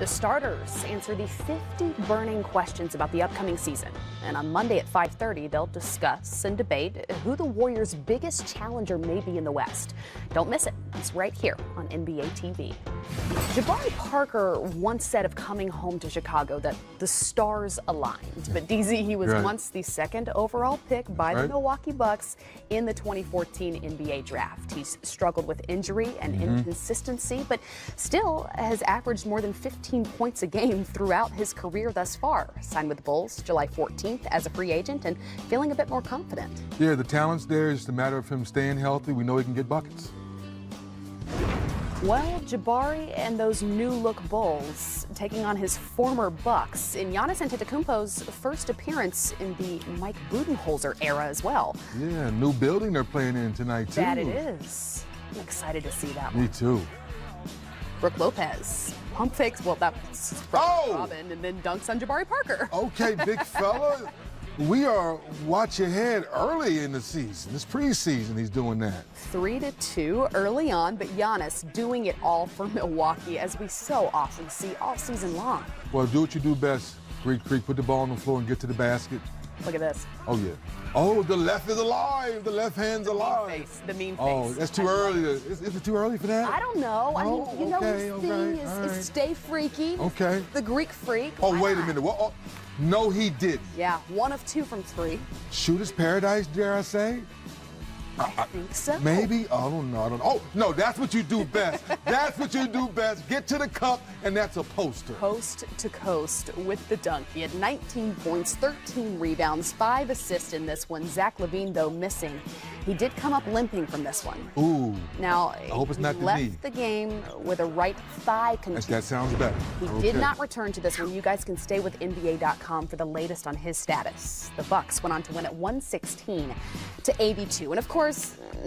The starters answer the 50 burning questions about the upcoming season. And on Monday at 5:30, they'll discuss and debate who the Warriors' biggest challenger may be in the West. Don't miss it. It's right here on NBA TV. Jabari Parker once said of coming home to Chicago that the stars aligned. But DZ, he was once the second overall pick by the Milwaukee Bucks in the 2014 NBA draft. He's struggled with injury and inconsistency, but still has averaged more than 15 points a game throughout his career thus far. Signed with the Bulls July 14th as a free agent and feeling a bit more confident. Yeah, the talent's there. It's just a matter of him staying healthy. We know he can get buckets. Well, Jabari and those new-look Bulls taking on his former Bucks in Giannis Antetokounmpo's first appearance in the Mike Budenholzer era as well. Yeah, new building they're playing in tonight, too. That it is. I'm excited to see that one. Me too. Brooke Lopez pump fakes. Well, that's Robin, and then dunks on Jabari Parker. Okay, big fella. We are watch ahead early in the season. This preseason, he's doing that. 3-2 early on, but Giannis doing it all for Milwaukee, as we so often see all season long. Well, do what you do best. Greek, put the ball on the floor and get to the basket. Look at this. Oh, yeah. Oh, the left is alive. The left hand's alive. Mean face, the mean face. Oh, that's too early. Is it too early for that? I don't know. I mean, you know, his thing is stay freaky. Okay. The Greek freak. Oh, wait a minute. What? Oh, no, he didn't. Yeah, 1 of 2 from 3. Shooter's paradise, dare I say? I think so. Maybe? I don't know. Oh, no, that's what you do best. That's what you do best. Get to the cup, and that's a poster. Coast to coast with the dunk. He had 19 points, 13 rebounds, 5 assists in this one. Zach LaVine, though, missing. He did come up limping from this one. Ooh. Now, I hope it's not the knee. Left the game with a right thigh contusion. That sounds better. He did not return to this one. You guys can stay with NBA.com for the latest on his status. The Bucks went on to win at 116-82. And of course,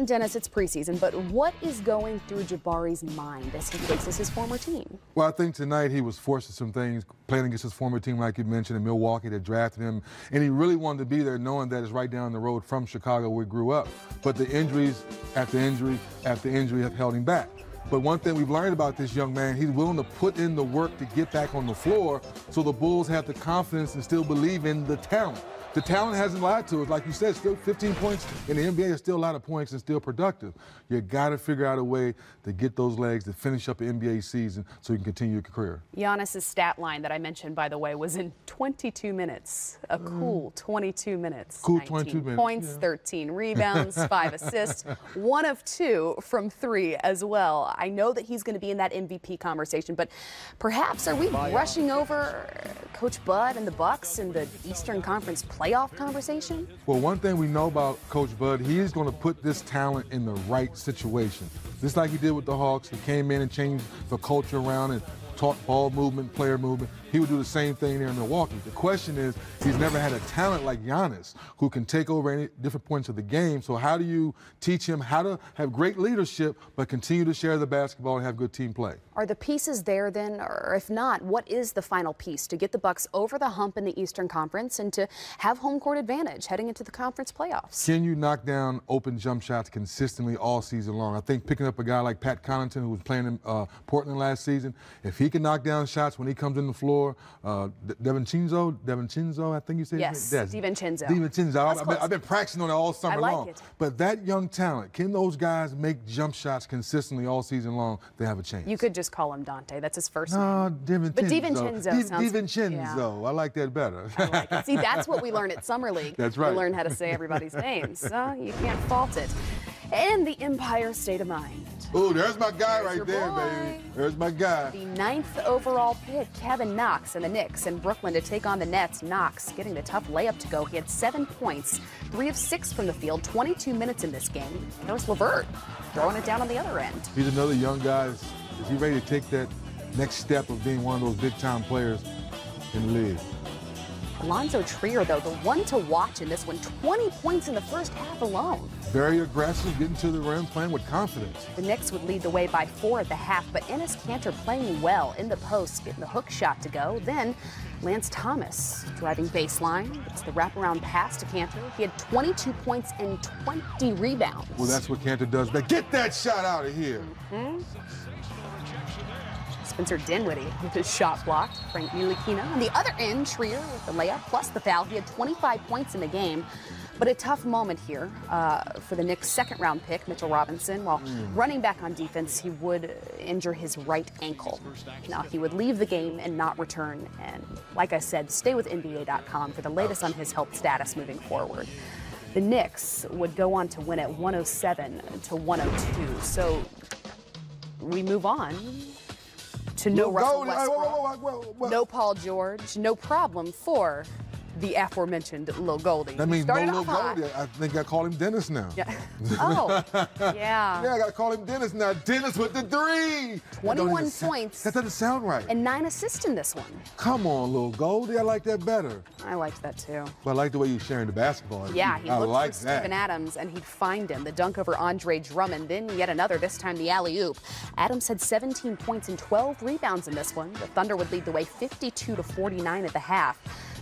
Dennis, it's preseason, but what is going through Jabari's mind as he faces his former team? Well, I think tonight he was forced to some things, playing against his former team, like you mentioned, in Milwaukee that drafted him. And he really wanted to be there knowing that it's right down the road from Chicago where he grew up. But the injuries after injury after injury have held him back. But one thing we've learned about this young man, he's willing to put in the work to get back on the floor so the Bulls have the confidence and still believe in the talent. The talent hasn't lied to us. Like you said, still 15 points in the NBA is still a lot of points and still productive. You got to figure out a way to get those legs to finish up the NBA season so you can continue your career. Giannis's stat line that I mentioned, by the way, was in 22 minutes. A cool 22 minutes. Cool 19 22 minutes. Points, 13 rebounds, 5 assists, 1 of 2 from 3 as well. I know that he's going to be in that MVP conversation, but perhaps are we rushing over Coach Bud and the Bucks in the Eastern Conference playoff conversation? Well, one thing we know about Coach Bud, he's going to put this talent in the right situation. Just like he did with the Hawks, he came in and changed the culture around and taught ball movement, player movement. He would do the same thing there in Milwaukee. The question is, he's never had a talent like Giannis who can take over any different points of the game. So how do you teach him how to have great leadership but continue to share the basketball and have good team play? Are the pieces there then, or if not, what is the final piece to get the Bucks over the hump in the Eastern Conference and to have home court advantage heading into the conference playoffs? Can you knock down open jump shots consistently all season long? I think picking up a guy like Pat Connaughton, who was playing in Portland last season, if he can knock down shots when he comes in the floor, DiVincenzo, I think you said? Yes, DiVincenzo. DiVincenzo. I've been practicing on it all summer long. It. But that young talent, can those guys make jump shots consistently all season long? They have a chance. You could just call him Dante. That's his first name. DiVincenzo. But DiVincenzo sounds... DiVincenzo. I like that better. I like it. See, that's what we learn at Summer League. That's right. We learn how to say everybody's names. So you can't fault it. And the Empire State of Mind. Oh, there's my guy right there, baby. There's my guy. The 9th overall pick, Kevin Knox, and the Knicks in Brooklyn to take on the Nets. Knox getting the tough layup to go. He had 7 points, 3 of 6 from the field, 22 minutes in this game. Notice LeVert throwing it down on the other end. He's another young guy. Is he ready to take that next step of being one of those big-time players in the league? Alonzo Trier, though, the one to watch in this one, 20 points in the first half alone. Very aggressive, getting to the rim, playing with confidence. The Knicks would lead the way by 4 at the half, but Enes Kanter playing well in the post, getting the hook shot to go. Then Lance Thomas driving baseline. It's the wraparound pass to Kanter. He had 22 points and 20 rebounds. Well, that's what Kanter does. But get that shot out of here. Spencer Dinwiddie with his shot blocked. Frank Ntilikina on the other end, Trier with the layup plus the foul. He had 25 points in the game. But a tough moment here for the Knicks' second-round pick, Mitchell Robinson. While running back on defense, he would injure his right ankle. Now, he would leave the game and not return. And like I said, stay with NBA.com for the latest on his health status moving forward. The Knicks would go on to win at 107-102. So we move on to no Russell Westbrook, no Paul George, no problem for the aforementioned Lil Goldie. That means no Lil Goldie. I think I call him Dennis now. Yeah. Oh, yeah. Yeah, I got to call him Dennis now. Dennis with the 3. 21 points. That doesn't sound right. And 9 assists in this one. Come on, Lil Goldie. I like that better. I liked that too. But I like the way you're sharing the basketball. Yeah, he looked like for Steven Adams and he'd find him. The dunk over Andre Drummond, then yet another, this time the alley-oop. Adams had 17 points and 12 rebounds in this one. The Thunder would lead the way 52-49 at the half.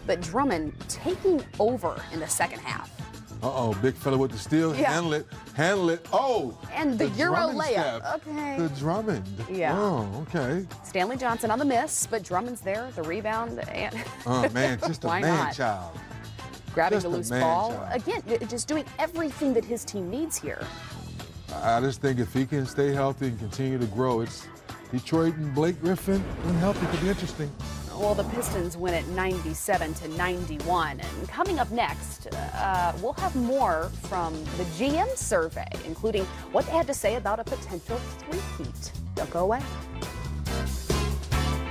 But Drummond taking over in the second half. Uh-oh, big fella with the steal. Yeah. Handle it. Oh! And the Euro Drummond layup. step. Okay. The Drummond. Yeah. Oh, okay. Stanley Johnson on the miss, but Drummond's there, the rebound. And oh, man, just a Why man-child. Grabbing Just the a loose ball. man-child. Again, just doing everything that his team needs here. I just think if he can stay healthy and continue to grow, it's Detroit and Blake Griffin when healthy could be interesting. Well, the Pistons win at 97-91. And coming up next, we'll have more from the GM survey, including what they had to say about a potential three-peat. Don't go away.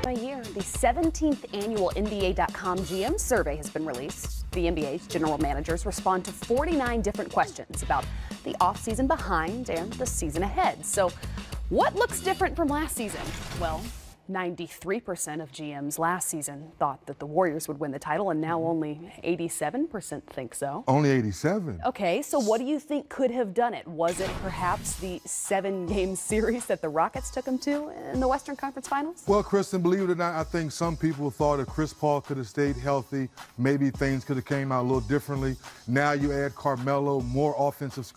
A year, the 17th annual NBA.com GM survey has been released. The NBA's general managers respond to 49 different questions about the offseason behind and the season ahead. So what looks different from last season? Well, 93% of GMs last season thought that the Warriors would win the title, and now only 87% think so. Only 87? Okay, so what do you think could have done it? Was it perhaps the 7-game series that the Rockets took them to in the Western Conference Finals? Well, Kristen, believe it or not, I think some people thought if Chris Paul could have stayed healthy, maybe things could have came out a little differently. Now you add Carmelo, more offensive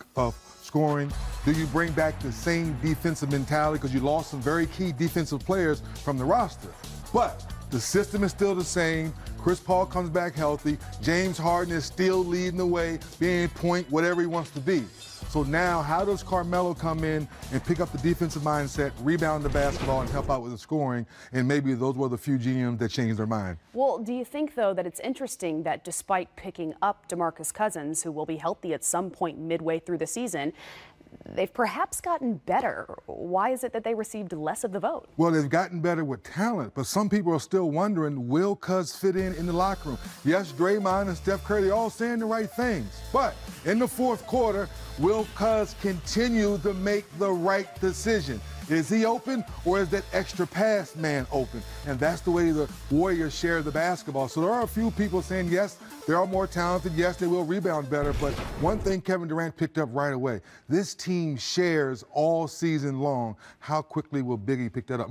scoring. Do you bring back the same defensive mentality because you lost some very key defensive players from the roster? But the system is still the same. Chris Paul comes back healthy. James Harden is still leading the way, being point, whatever he wants to be. So now, how does Carmelo come in and pick up the defensive mindset, rebound the basketball, and help out with the scoring? And maybe those were the few GMs that changed their mind. Well, do you think, though, that it's interesting that despite picking up DeMarcus Cousins, who will be healthy at some point midway through the season, they've perhaps gotten better? Why is it that they received less of the vote? Well, they've gotten better with talent, but some people are still wondering, will Cuz fit in the locker room? Yes, Draymond and Steph Curry, they're all saying the right things. But in the fourth quarter, will Cuz continue to make the right decision? Is he open, or is that extra pass man open? And that's the way the Warriors share the basketball. So there are a few people saying, yes, they are more talented. Yes, they will rebound better. But one thing Kevin Durant picked up right away, this team shares all season long. How quickly will Boogie pick that up?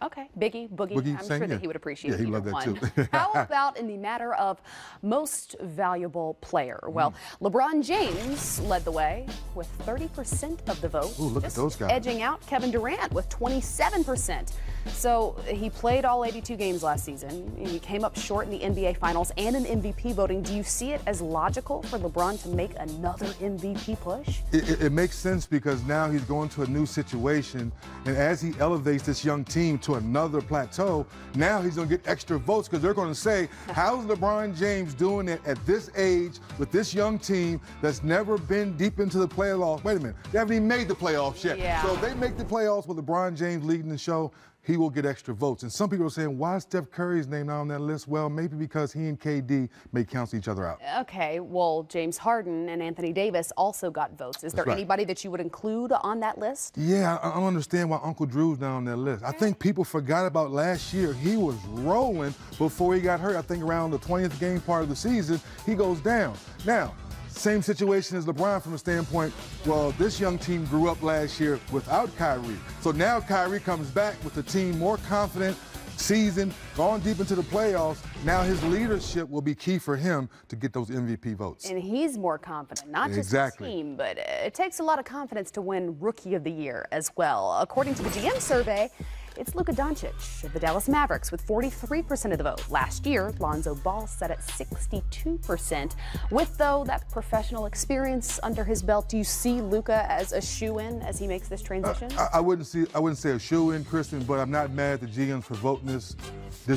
Okay, Boogie, I'm sure that he would appreciate it. Yeah, he loved that too. How about in the matter of most valuable player? Well, LeBron James led the way with 30% of the vote. Ooh, look at those guys. Edging out Kevin Durant with 27%. So he played all 82 games last season. He came up short in the NBA Finals and in MVP voting. Do you see it as logical for LeBron to make another MVP push? It makes sense because now he's going to a new situation, and as he elevates this young team to another plateau, now he's going to get extra votes because they're going to say, how's LeBron James doing it at this age with this young team that's never been deep into the playoffs? Wait a minute, they haven't even made the playoffs yet. Yeah. So if they make the playoffs with LeBron James leading the show, he will get extra votes. And some people are saying, why is Steph Curry's name not on that list? Well, maybe because he and KD may cancel each other out. Okay, well, James Harden and Anthony Davis also got votes. Is there anybody that you would include on that list? Yeah, I don't understand why Uncle Drew's not on that list. I think people forgot about last year. He was rolling before he got hurt. I think around the 20th game part of the season, he goes down. Now, same situation as LeBron from the standpoint, well, this young team grew up last year without Kyrie. So now Kyrie comes back with the team more confident, seasoned, gone deep into the playoffs. Now his leadership will be key for him to get those MVP votes. And he's more confident, not just the team, but it takes a lot of confidence to win Rookie of the Year as well. According to the GM survey, It's Luka Doncic of the Dallas Mavericks with 43% of the vote. Last year, Lonzo Ball sat at 62%. With, though, that professional experience under his belt, do you see Luka as a shoo-in as he makes this transition? I wouldn't say a shoo-in, Kristen, but I'm not mad at the GMs for voting this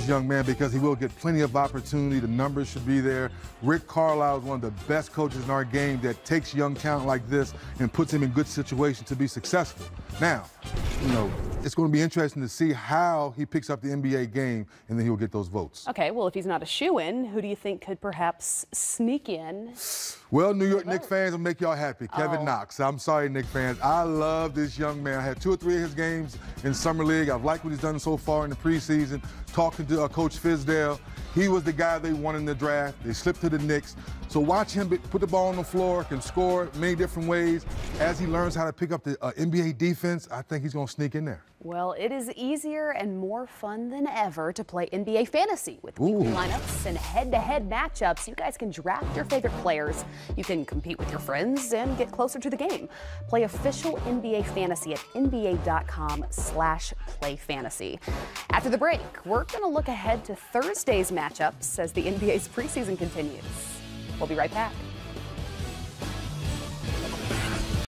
young man because he will get plenty of opportunity. The numbers should be there. Rick Carlisle is one of the best coaches in our game that takes young talent like this and puts him in good situations to be successful. Now, it's going to be interesting to see how he picks up the NBA game, and then he'll get those votes. Okay, well, if he's not a shoo-in, who do you think could perhaps sneak in? Well, New York Knicks fans will make y'all happy. Kevin Knox. I'm sorry, Knicks fans. I love this young man. I had 2 or 3 of his games in Summer League. I've liked what he's done so far in the preseason. Talking to Coach Fizdale, he was the guy they wanted in the draft. They slipped to the Knicks. So watch him put the ball on the floor, can score many different ways. As he learns how to pick up the NBA defense, I think he's going to sneak in there. Well, it is easier and more fun than ever to play NBA fantasy with weekly lineups and head-to-head matchups. You guys can draft your favorite players. You can compete with your friends and get closer to the game. Play official NBA fantasy at nba.com/playfantasy. After the break, we're going to look ahead to Thursday's matchups as the NBA's preseason continues. We'll be right back.